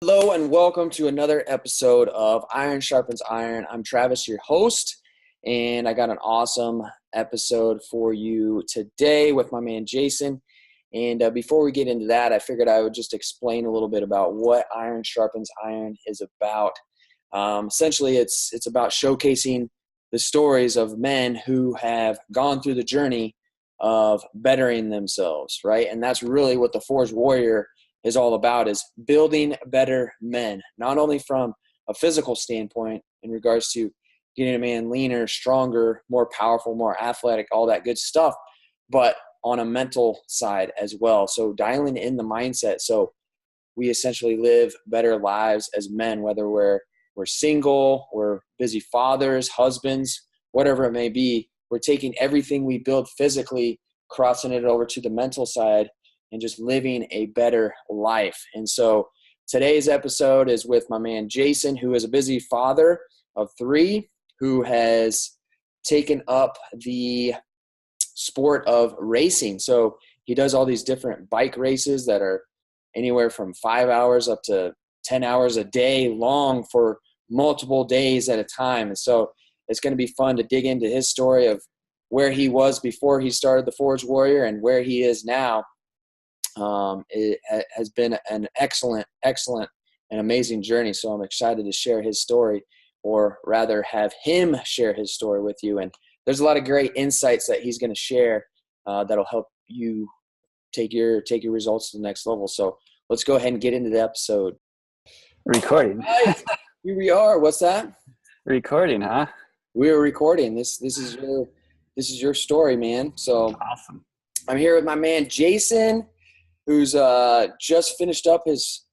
Hello and welcome to another episode of Iron Sharpens Iron. I'm Travis, your host, and I got an awesome episode for you today with my man Jason. And before we get into that, I figured I would just explain a little bit about what Iron Sharpens Iron is about. Essentially, it's about showcasing the stories of men who have gone through the journey of bettering themselves, right? And that's really what the Forged Warrior is all about, is building better men, not only from a physical standpoint in regards to getting a man leaner, stronger, more powerful, more athletic, all that good stuff, but on a mental side as well. So dialing in the mindset so we essentially live better lives as men, whether we're single, we're busy fathers, husbands, whatever it may be. We're taking everything we build physically, crossing it over to the mental side, and just living a better life. And so today's episode is with my man Jason, who is a busy father of 3, who has taken up the sport of racing. So he does all these different bike races that are anywhere from 5 hours up to 10 hours a day long for multiple days at a time. And so it's going to be fun to dig into his story of where he was before he started the Forged Warrior and where he is now. It has been an excellent and amazing journey. So I'm excited to share his story, or rather have him share his story with you. And there's a lot of great insights that he's going to share that'll help you take your results to the next level. So let's go ahead and get into the episode. Recording. Right. Here we are. What's that? Recording, huh? We are recording. This is your story, man. So awesome. I'm here with my man Jason, who's just finished up his,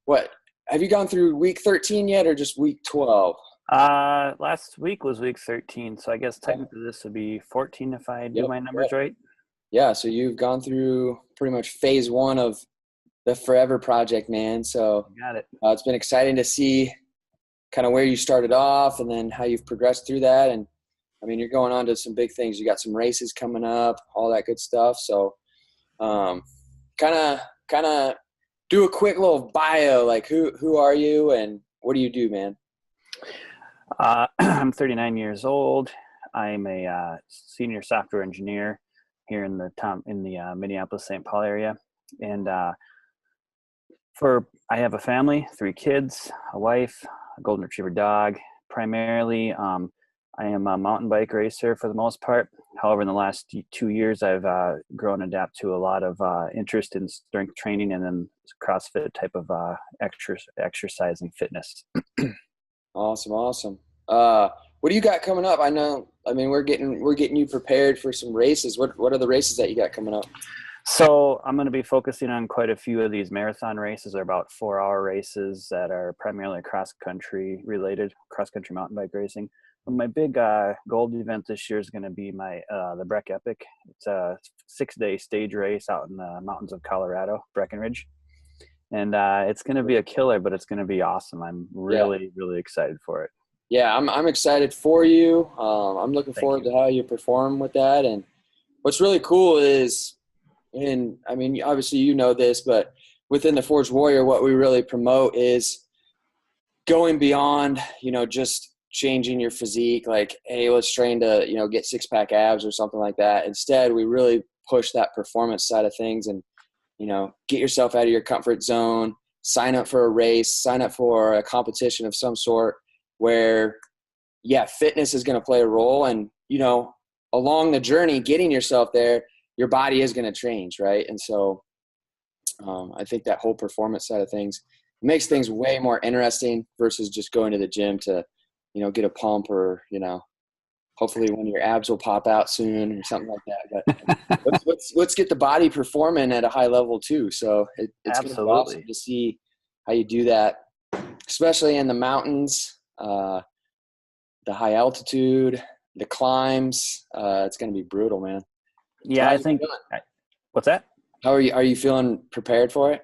what, have you gone through week 13 yet, or just week 12? Last week was week 13, so I guess technically this would be 14 if I do my numbers right. Yeah, so you've gone through pretty much phase 1 of the Forever Project, man. So got it. It's been exciting to see kind of where you started off and then how you've progressed through that. And I mean, you're going on to some big things. You got some races coming up, all that good stuff. So kind of do a quick little bio, like who are you and what do you do, man? I'm 39 years old. I'm a senior software engineer here in the Minneapolis-St. Paul area, and I have a family, 3 kids, a wife, a golden retriever dog. Primarily, I am a mountain bike racer for the most part. However, in the last 2 years, I've grown and adapted to a lot of interest in strength training and then CrossFit type of exercise and fitness. Awesome. What do you got coming up? I mean, we're getting you prepared for some races. What are the races that you got coming up? So I'm going to be focusing on quite a few of these marathon races. They're about 4-hour races that are primarily cross-country related, cross-country mountain bike racing. My big gold event this year is going to be the Breck Epic. It's a 6-day stage race out in the mountains of Colorado, Breckenridge. And it's going to be a killer, but it's going to be awesome. I'm really excited for it. Yeah, I'm excited for you. I'm looking forward to how you perform with that. And what's really cool is, and I mean, obviously you know this, but within the Forged Warrior, what we really promote is going beyond, just changing your physique, like, hey, let's train to, get 6-pack abs or something like that. Instead, we really push that performance side of things and, get yourself out of your comfort zone, sign up for a race, sign up for a competition of some sort where, fitness is going to play a role. And, along the journey, getting yourself there, your body is going to change, right? And so I think that whole performance side of things makes things way more interesting versus just going to the gym to, get a pump or, hopefully one of your abs will pop out soon or something like that. But let's get the body performing at a high level too. So it's going to be awesome to see how you do that, especially in the mountains, the high altitude, the climbs. It's going to be brutal, man. Yeah, I think. What's that? How are you? Are you feeling prepared for it?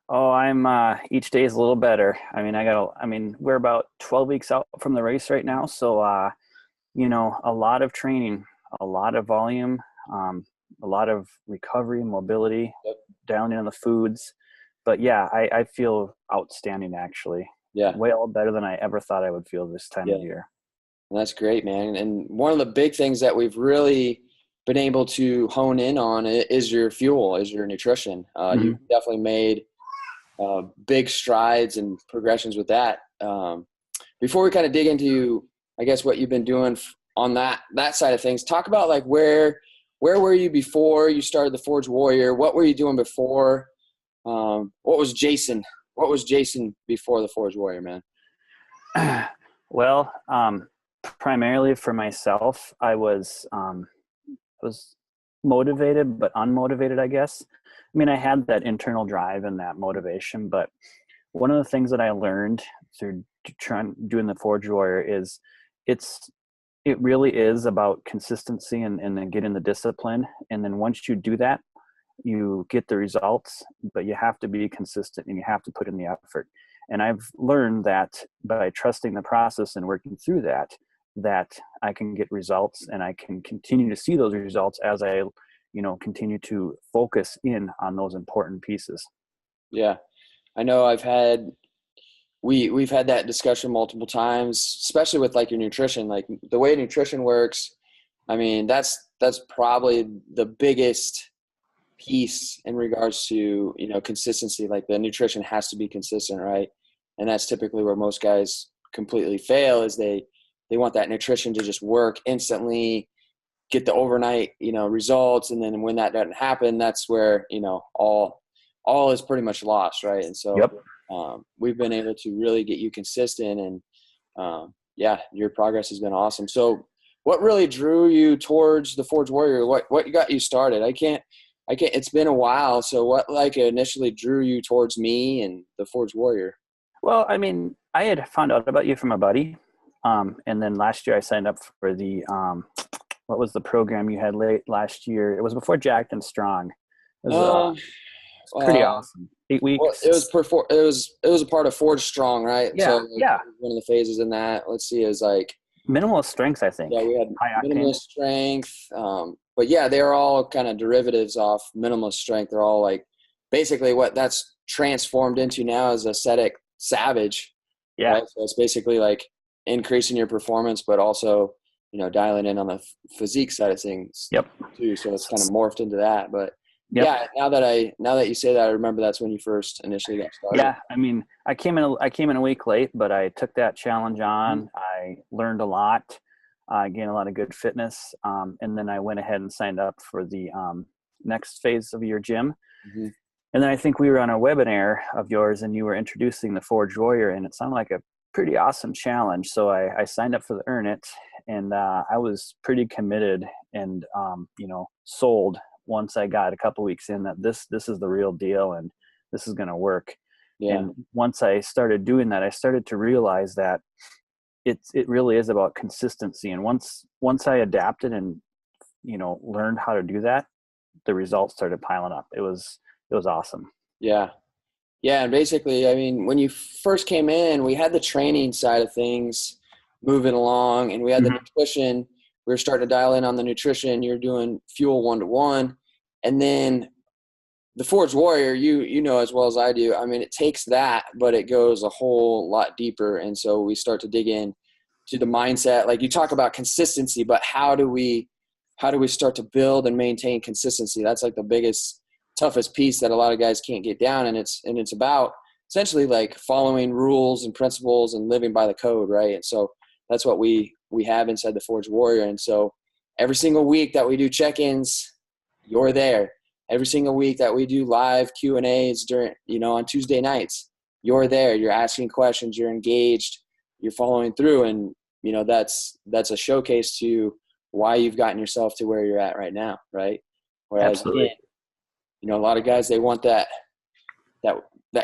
Oh, I'm each day is a little better. I mean, we're about 12 weeks out from the race right now. So, a lot of training, a lot of volume, a lot of recovery and mobility, dialing in on the foods. but yeah, I feel outstanding actually. Yeah. Way all better than I ever thought I would feel this time Yeah. of year. That's great, man. And one of the big things that we've really been able to hone in on is your fuel, is your nutrition. You've Hmm. definitely made big strides and progressions with that. Before we kind of dig into, I guess, what you've been doing on that side of things, talk about like where were you before you started the Forge Warrior? What were you doing before? What was Jason? What was Jason before the Forge Warrior, man? Well, primarily for myself, I was motivated but unmotivated, I guess. I mean, I had that internal drive and that motivation, but one of the things that I learned through doing the Forge Warrior is it really is about consistency and then getting the discipline. And then once you do that, you get the results, but you have to be consistent and you have to put in the effort. And I've learned that by trusting the process and working through that, that I can get results and I can continue to see those results as I, continue to focus in on those important pieces. Yeah, I know we've had that discussion multiple times, especially with like your nutrition, like the way nutrition works. I mean, that's probably the biggest piece in regards to, consistency. Like the nutrition has to be consistent, right? And that's typically where most guys completely fail, is they want that nutrition to just work instantly, get the overnight, results. And then when that doesn't happen, that's where, all is pretty much lost. Right. And so Yep. we've been able to really get you consistent, and yeah, your progress has been awesome. So what really drew you towards the Forge Warrior? What got you started? I can't, it's been a while. So what like initially drew you towards me and the Forge Warrior? Well, I mean, I had found out about you from a buddy. And then last year I signed up for the, what was the program you had late last year? It was before Jacked and Strong. Um, It's pretty uh, awesome. 8 well, weeks. it was a part of Forge Strong, right? So Yeah. like, Yeah. one of the phases in that, let's see, is like, Minimalist strength, I think. yeah, we had High octane. minimalist strength. But yeah, they're all kind of derivatives off minimalist strength. They're all like basically what that's transformed into now is ascetic savage, Yeah. right? So it's basically like increasing your performance, but also, dialing in on the physique side of things Yep. too. So it's kind of morphed into that. But Yep. yeah, now that you say that, I remember that's when you first initially got started. Yeah. I mean, I came in a week late, but I took that challenge on. I learned a lot. I gained a lot of good fitness. And then I went ahead and signed up for the next phase of your gym. Mm-hmm. And then I think we were on a webinar of yours and you were introducing the Forge Warrior, and it sounded like a pretty awesome challenge. So I signed up for the Earn It, and I was pretty committed and, sold once I got a couple weeks in that this is the real deal and this is going to work. Yeah. And once I started doing that, I started to realize that it really is about consistency. And once I adapted and, learned how to do that, the results started piling up. It was awesome. Yeah. Yeah. And basically, I mean, when you first came in, we had the training side of things moving along, and we had the nutrition. We were starting to dial in on the nutrition. You're doing fuel 1-to-1. And then the Forge Warrior, you know as well as I do, I mean, it takes that, but it goes a whole lot deeper. And so we start to dig in to the mindset. Like you talk about consistency, but how do we start to build and maintain consistency? That's like the biggest, toughest piece that a lot of guys can't get down. And it's about essentially like following rules and principles and living by the code, right? And so that's what we have inside the Forge Warrior. And so every single week that we do check-ins, you're there. Every single week that we do live Q&As during, on Tuesday nights, you're there. You're asking questions. You're engaged. You're following through. And, that's a showcase to why you've gotten yourself to where you're at right now, right? Whereas, Absolutely. a lot of guys, they want that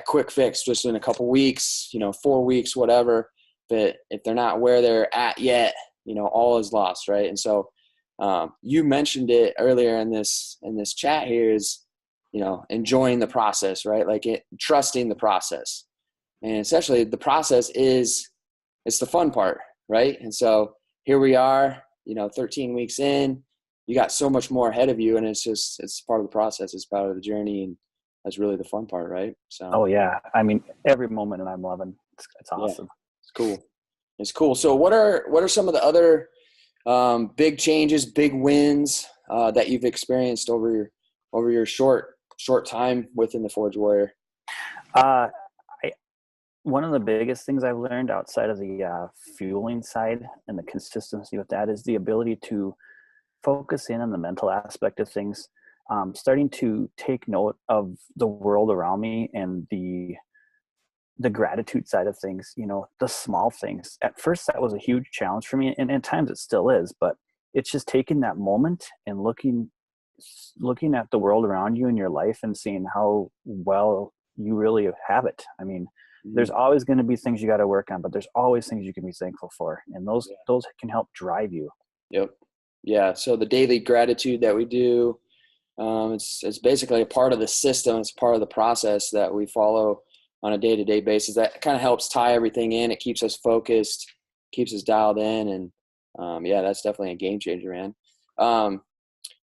quick fix just in a couple weeks, 4 weeks, whatever. But if they're not where they're at yet, all is lost, right? And so you mentioned it earlier in this chat here is, enjoying the process, right? Like trusting the process. And essentially the process it's the fun part, right? And so here we are, 13 weeks in, you got so much more ahead of you, and it's part of the process. It's part of the journey. that's really the fun part, right? So, Oh yeah. I mean, every moment and I'm loving. It's yeah, awesome. it's cool. It's cool. So what are some of the other big changes, big wins that you've experienced over your short time within the Forge Warrior? Uh, I, One of the biggest things I've learned outside of the fueling side and the consistency with that is the ability to focus in on the mental aspect of things. Starting to take note of the world around me and the gratitude side of things, the small things. At first, that was a huge challenge for me, and at times it still is. But it's just taking that moment and looking at the world around you in your life and seeing how well you really have it. I mean, there's Mhm. always going to be things you got to work on, but there's always things you can be thankful for, and those Yeah. those can help drive you. Yep. Yeah. So the daily gratitude that we do, it's basically a part of the system. It's part of the process that we follow on a day-to-day basis. That kind of helps tie everything in. It keeps us focused, keeps us dialed in, and yeah, that's definitely a game changer, man. Um,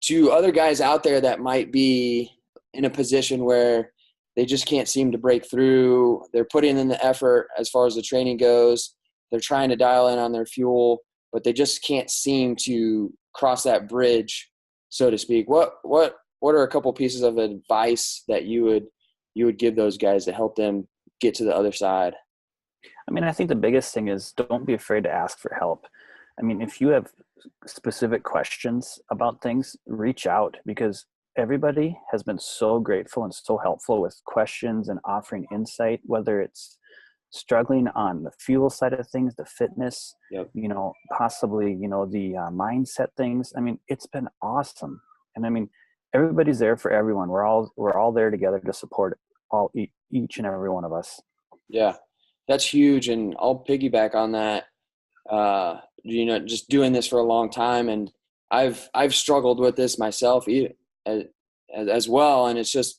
to other guys out there that might be in a position where they just can't seem to break through, they're putting in the effort as far as the training goes. They're trying to dial in on their fuel, but they just can't seem to cross that bridge, so to speak. What are a couple pieces of advice that you would give those guys to help them get to the other side? I mean, I think the biggest thing is don't be afraid to ask for help. I mean, if you have specific questions about things, reach out, because everybody has been so grateful and so helpful with questions and offering insight, whether it's struggling on the fuel side of things, the fitness, Yep. possibly, the mindset things. I mean, it's been awesome. And I mean, everybody's there for everyone. We're all there together to support each and every one of us. Yeah, that's huge, and I'll piggyback on that. Just doing this for a long time, and I've struggled with this myself as, as well. And it's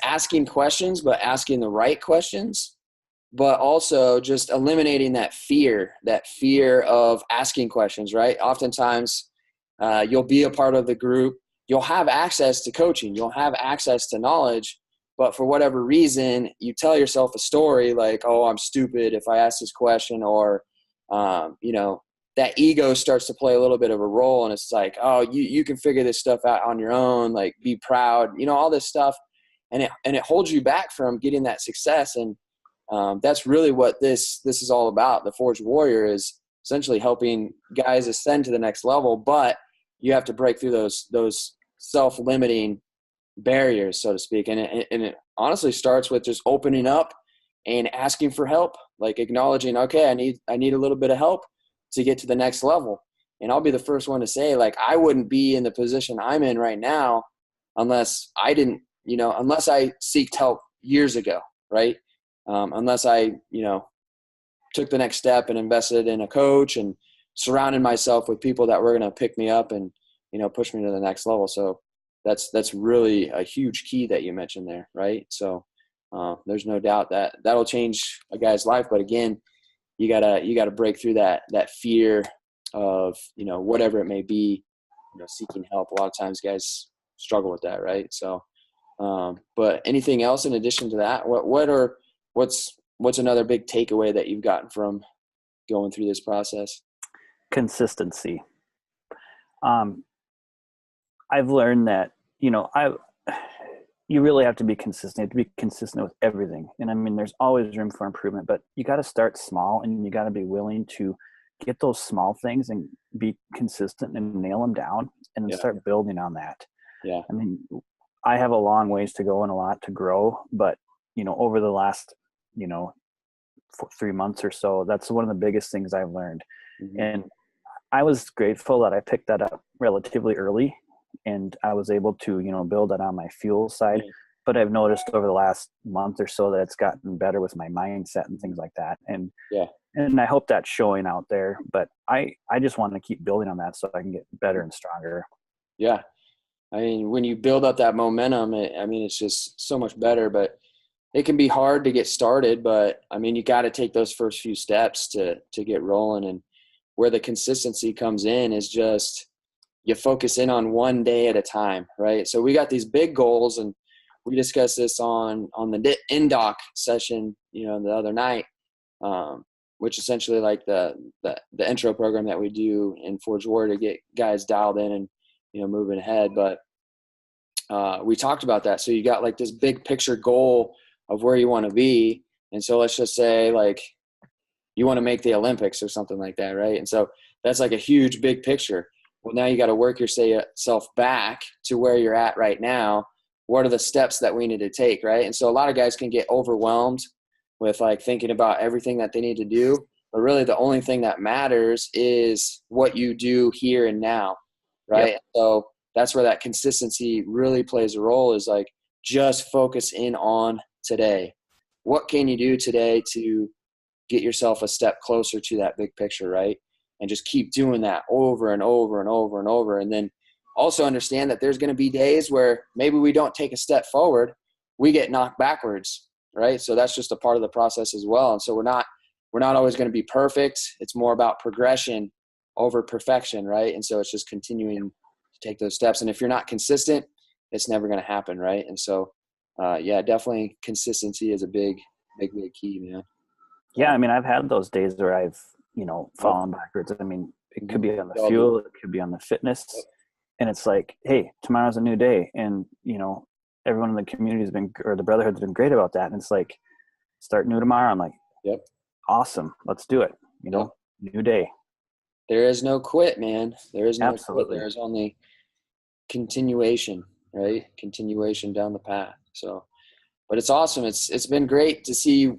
asking questions, but asking the right questions, but also just eliminating that fear of asking questions. Right? Oftentimes, you'll be a part of the group, you'll have access to coaching, you'll have access to knowledge. But for whatever reason, you tell yourself a story like, "Oh, I'm stupid if I ask this question," or that ego starts to play a little bit of a role, and it's like, oh, you can figure this stuff out on your own, like be proud, all this stuff, and it holds you back from getting that success. And that's really what this is all about. The Forged Warrior is essentially helping guys ascend to the next level, but you have to break through those self-limiting barriers, so to speak. And it honestly starts with just opening up and asking for help, like acknowledging, okay, I need a little bit of help to get to the next level. And I'll be the first one to say, like, I wouldn't be in the position I'm in right now unless I didn't, unless I seeked help years ago, right? Unless I, took the next step and invested in a coach and surrounded myself with people that were going to pick me up and, push me to the next level. So that's really a huge key that you mentioned there, right? So there's no doubt that that'll change a guy's life. But again, you gotta break through that fear of, whatever it may be, seeking help. A lot of times guys struggle with that, right? So but anything else in addition to that? What's another big takeaway that you've gotten from going through this process? Consistency. Um, I've learned that, you really have to be consistent. You have to be consistent with everything. And I mean, there's always room for improvement, but you got to start small, and you got to be willing to get those small things and be consistent and nail them down, and then Yeah. start building on that. Yeah. I mean, I have a long ways to go and a lot to grow, but over the last, 3 months or so, that's one of the biggest things I've learned. Mm-hmm. And I was grateful that I picked that up relatively early, and I was able to, build it on my fuel side. Yeah. But I've noticed over the last month or so that it's gotten better with my mindset and things like that. Yeah. And I hope that's showing out there. But I just want to keep building on that so I can get better and stronger. Yeah. I mean, when you build up that momentum, it's just so much better. But it can be hard to get started. But I mean, you got to take those first few steps to get rolling. And where the consistency comes in is just you focus in on one day at a time, right? So we got these big goals, and we discussed this on the in-doc session, the other night, which essentially like the intro program that we do in Forge Warrior to get guys dialed in and, moving ahead. But we talked about that. So you got like this big picture goal of where you want to be. And so let's just say like you want to make the Olympics or something like that, right? And so that's like a huge big picture. Well, now you got to work yourself back to where you're at right now. What are the steps that we need to take, right? And so a lot of guys can get overwhelmed with like thinking about everything that they need to do. But really the only thing that matters is what you do here and now, right? Yep. So that's where that consistency really plays a role, is like just focus in on today. What can you do today to get yourself a step closer to that big picture, right? And just keep doing that over and over and over and over. And then also understand that there's going to be days where maybe we don't take a step forward, we get knocked backwards, right? So that's just a part of the process as well. And so we're not always going to be perfect. It's more about progression over perfection, right? And so it's just continuing to take those steps. And if you're not consistent, it's never going to happen, right? And so, definitely consistency is a big key, man. Yeah, I mean, I've had those days where I've, fallen backwards. I mean, it could be on the fuel, it could be on the fitness. And it's like, hey, tomorrow's a new day. And, everyone in the community has been, or the brotherhood's been great about that. And it's like, start new tomorrow. I'm like, yep, awesome. Let's do it. New day. There is no quit, man. There is no Absolutely. quit. There is only continuation, right? Continuation down the path. So, but it's awesome. It's been great to see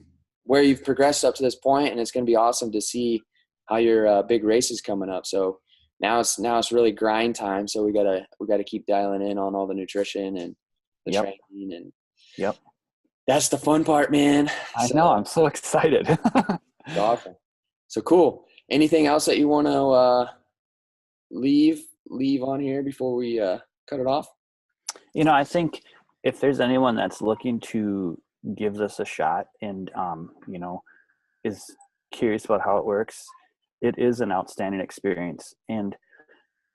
where you've progressed up to this point, and it's going to be awesome to see how your big race is coming up. So now it's really grind time. So we gotta keep dialing in on all the nutrition and the training, and that's the fun part, man. I know. I'm so excited. It's awesome. So cool. Anything else that you want to leave on here before we cut it off? I think if there's anyone that's looking to give this a shot and is curious about how it works, it is an outstanding experience. And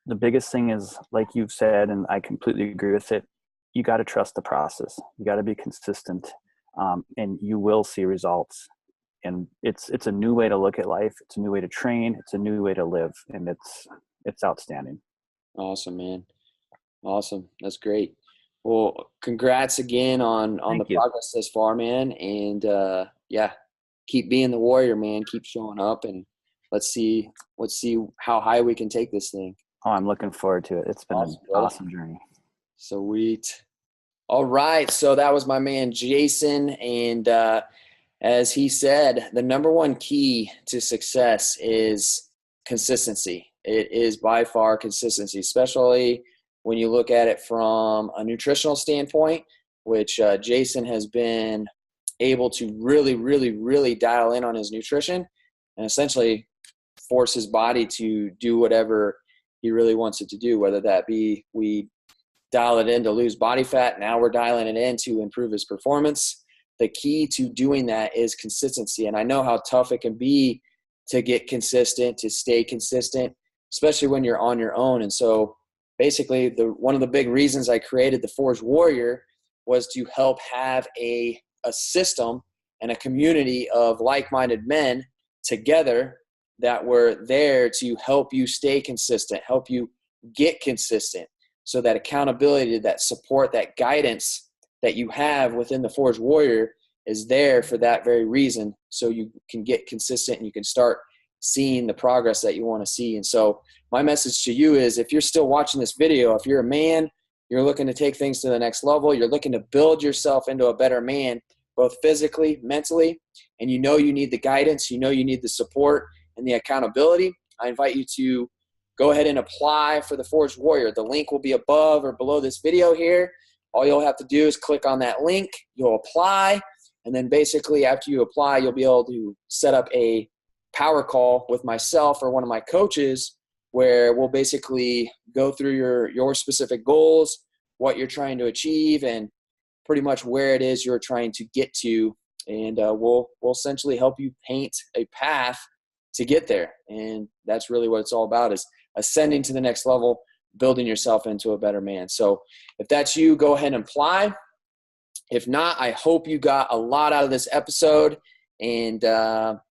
the biggest thing is, like you've said, and I completely agree with it, you got to trust the process. You got to be consistent, and you will see results. And it's a new way to look at life. It's a new way to train. It's a new way to live, and it's outstanding. Awesome, man. Awesome. That's great. Well, congrats again on the progress this far, man. And keep being the warrior, man. Keep showing up, and let's see how high we can take this thing. Oh, I'm looking forward to it. It's been an awesome journey. Sweet. All right. So that was my man, Jason. And as he said, the number one key to success is consistency. It is by far consistency, especially when you look at it from a nutritional standpoint, which Jason has been able to really, really, really dial in on his nutrition and essentially force his body to do whatever he really wants it to do, whether that be we dial it in to lose body fat. Now we're dialing it in to improve his performance. The key to doing that is consistency. And I know how tough it can be to get consistent, to stay consistent, especially when you're on your own. And so basically one of the big reasons I created the Forge Warrior was to help have a system and a community of like-minded men together that were there to help you stay consistent, help you get consistent. So that accountability, that support, that guidance that you have within the Forge Warrior is there for that very reason. So you can get consistent and you can start seeing the progress that you want to see. And so my message to you is, if you're still watching this video, if you're a man, you're looking to take things to the next level, you're looking to build yourself into a better man, both physically, mentally, and you need the guidance, you need the support and the accountability, I invite you to go ahead and apply for the Forge Warrior. The link will be above or below this video here. All you'll have to do is click on that link, you'll apply, and then basically after you apply, you'll be able to set up a power call with myself or one of my coaches where we'll basically go through your specific goals, what you're trying to achieve, and pretty much where it is you're trying to get to. And we'll essentially help you paint a path to get there. And that's really what it's all about, is ascending to the next level, building yourself into a better man. So if that's you, go ahead and apply. If not, I hope you got a lot out of this episode and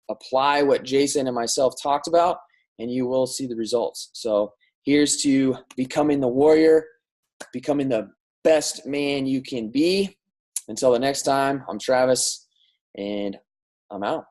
apply what Jason and myself talked about, and you will see the results. So here's to becoming the warrior, becoming the best man you can be. Until the next time, I'm Travis, and I'm out.